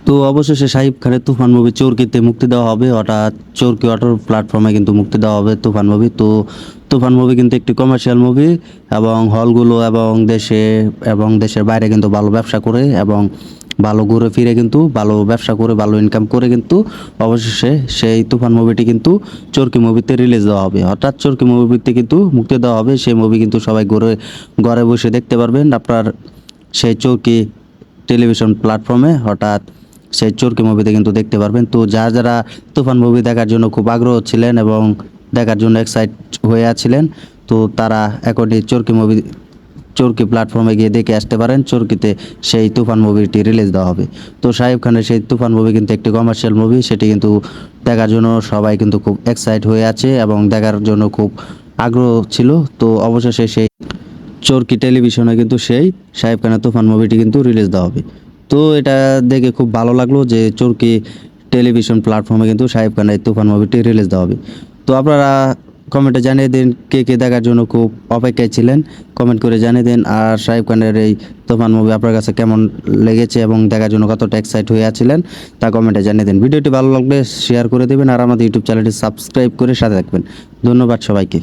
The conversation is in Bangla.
তো অবশেষে শাহিব খানের তুফান মুভি চরকিতে মুক্তি দেওয়া হবে, অর্থাৎ চরকি ওয়াটার প্ল্যাটফর্মে কিন্তু মুক্তি দেওয়া হবে তুফান মুভি। তো তুফান মুভি কিন্তু একটি কমার্শিয়াল মুভি এবং হলগুলো এবং দেশে এবং দেশের বাইরে কিন্তু ভালো ব্যবসা করে এবং ভালো ঘুরে ফিরে কিন্তু ভালো ব্যবসা করে ভালো ইনকাম করে কিন্তু অবশেষে সেই তুফান মুভিটি কিন্তু চরকি মুভিতে রিলিজ দেওয়া হবে, অর্থাৎ চরকি মুভিতে কিন্তু মুক্তি দেওয়া হবে। সেই মুভি কিন্তু সবাই ঘরে ঘরে বসে দেখতে পারবেন আপনার সেই চরকি টেলিভিশন প্ল্যাটফর্মে, হঠাৎ সেই চরকি মুভিতে কিন্তু দেখতে পারবেন। তো যারা তুফান মুভি দেখার জন্য খুব আগ্রহ ছিলেন এবং দেখার জন্য এক্সাইট হয়ে আছিলেন, তো তারা এখনই চরকি প্ল্যাটফর্মে গিয়ে দেখে আসতে পারেন। চরকিতে সেই তুফান মুভিটি রিলিজ দেওয়া হবে। তো শাহিব খানের সেই তুফান মুভি কিন্তু একটি কমার্শিয়াল মুভি, সেটি কিন্তু দেখার জন্য সবাই কিন্তু খুব এক্সাইট হয়ে আছে এবং দেখার জন্য খুব আগ্রহ ছিল। তো অবশেষে সেই চরকি টেলিভিশনে কিন্তু সেই শাহিব খানের তুফান মুভিটি কিন্তু রিলিজ দেওয়া হবে। তো এটা দেখে খুব ভালো লাগলো যে চরকি টেলিভিশন প্ল্যাটফর্মে কিন্তু শাহিব খানের এই তুফান মুভিটি রিলিজ দেওয়া হবে। তো আপনারা কমেন্টে জানিয়ে দিন কে কে দেখার জন্য খুব অপেক্ষায় ছিলেন, কমেন্ট করে জানিয়ে দিন। আর শাহিব খানের এই তুফান মুভি আপনার কাছে কেমন লেগেছে এবং দেখার জন্য কতটা এক্সাইট হয়ে আছিলেন তা কমেন্টে জানিয়ে দিন। ভিডিওটি ভালো লাগলে শেয়ার করে দেবেন আর আমাদের ইউটিউব চ্যানেলটি সাবস্ক্রাইব করে সাথে থাকবেন। ধন্যবাদ সবাইকে।